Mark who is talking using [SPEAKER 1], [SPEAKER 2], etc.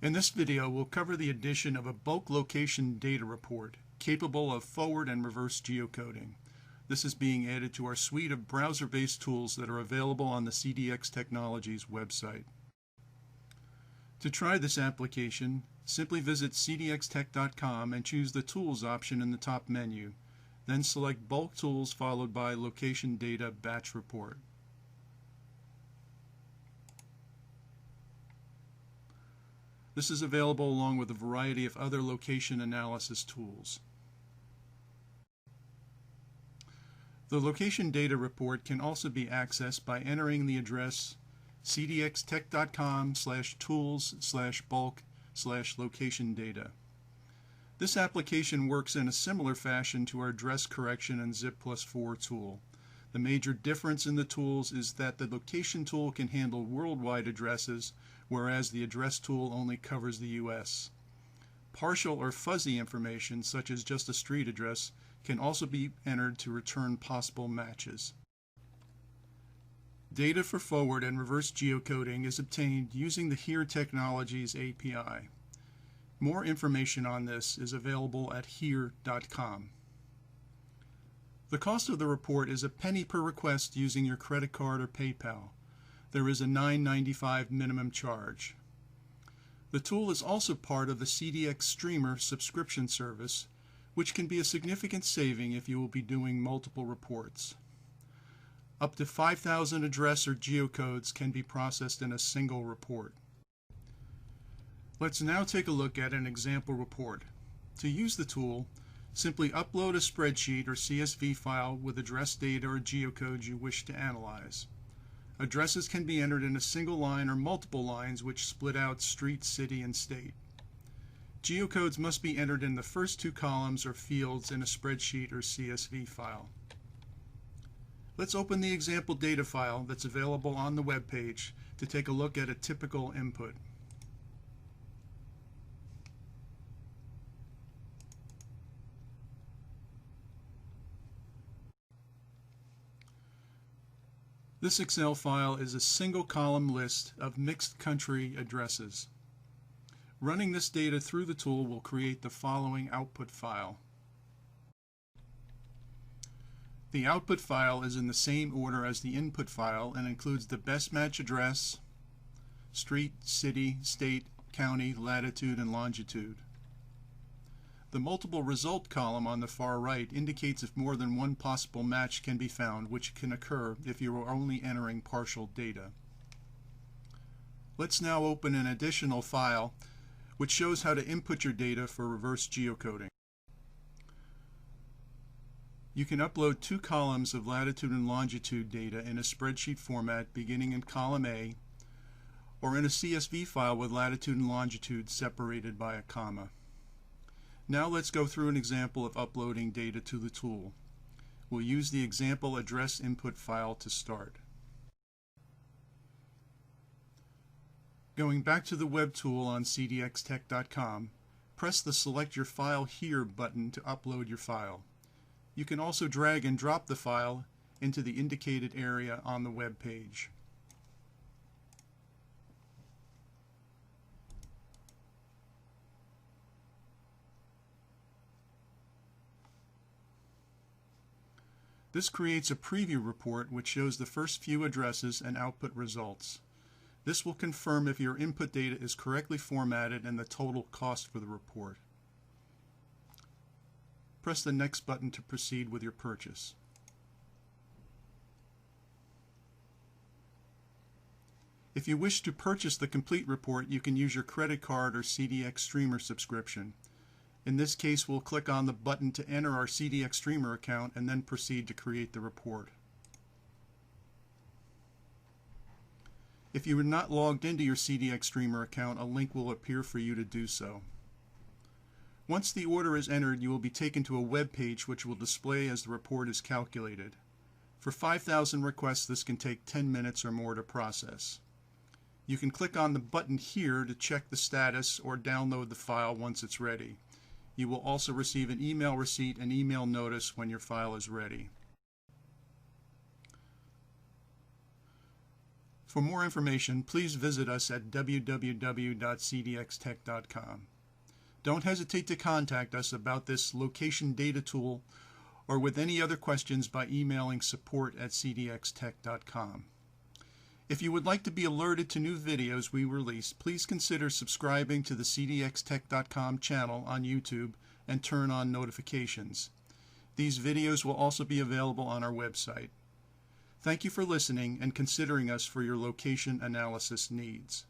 [SPEAKER 1] In this video, we'll cover the addition of a bulk location data report capable of forward and reverse geocoding. This is being added to our suite of browser-based tools that are available on the CDX Technologies website. To try this application, simply visit cdxtech.com and choose the Tools option in the top menu. Then select Bulk Tools followed by Location Data Batch Report. This is available along with a variety of other location analysis tools. The location data report can also be accessed by entering the address cdxtech.com/tools/bulk/location data. This application works in a similar fashion to our address correction and zip+4 tool. The major difference in the tools is that the location tool can handle worldwide addresses, whereas the address tool only covers the US. Partial or fuzzy information, such as just a street address, can also be entered to return possible matches. Data for forward and reverse geocoding is obtained using the Here Technologies API. More information on this is available at here.com. The cost of the report is a penny per request using your credit card or PayPal. There is a $9.95 minimum charge. The tool is also part of the CDXStreamer subscription service, which can be a significant saving if you will be doing multiple reports. Up to 5,000 address or geocodes can be processed in a single report. Let's now take a look at an example report. To use the tool, simply upload a spreadsheet or CSV file with address data or geocodes you wish to analyze. Addresses can be entered in a single line or multiple lines which split out street, city, and state. Geocodes must be entered in the first two columns or fields in a spreadsheet or CSV file. Let's open the example data file that's available on the web page to take a look at a typical input. This Excel file is a single column list of mixed country addresses. Running this data through the tool will create the following output file. The output file is in the same order as the input file and includes the best match address, street, city, state, county, latitude, and longitude. The multiple result column on the far right indicates if more than one possible match can be found, which can occur if you are only entering partial data. Let's now open an additional file which shows how to input your data for reverse geocoding. You can upload two columns of latitude and longitude data in a spreadsheet format beginning in column A, or in a CSV file with latitude and longitude separated by a comma. Now let's go through an example of uploading data to the tool. We'll use the example address input file to start. Going back to the web tool on cdxtech.com, press the Select Your File Here button to upload your file. You can also drag and drop the file into the indicated area on the web page. This creates a preview report which shows the first few addresses and output results. This will confirm if your input data is correctly formatted and the total cost for the report. Press the Next button to proceed with your purchase. If you wish to purchase the complete report, you can use your credit card or CDXStreamer subscription. In this case, we'll click on the button to enter our CDXStreamer account and then proceed to create the report. If you are not logged into your CDXStreamer account, a link will appear for you to do so. Once the order is entered, you will be taken to a web page which will display as the report is calculated. For 5,000 requests, this can take 10 minutes or more to process. You can click on the button here to check the status or download the file once it's ready. You will also receive an email receipt and email notice when your file is ready. For more information, please visit us at www.cdxtech.com. Don't hesitate to contact us about this location data tool or with any other questions by emailing support@cdxtech.com. If you would like to be alerted to new videos we release, please consider subscribing to the cdxtech.com channel on YouTube and turn on notifications. These videos will also be available on our website. Thank you for listening and considering us for your location analysis needs.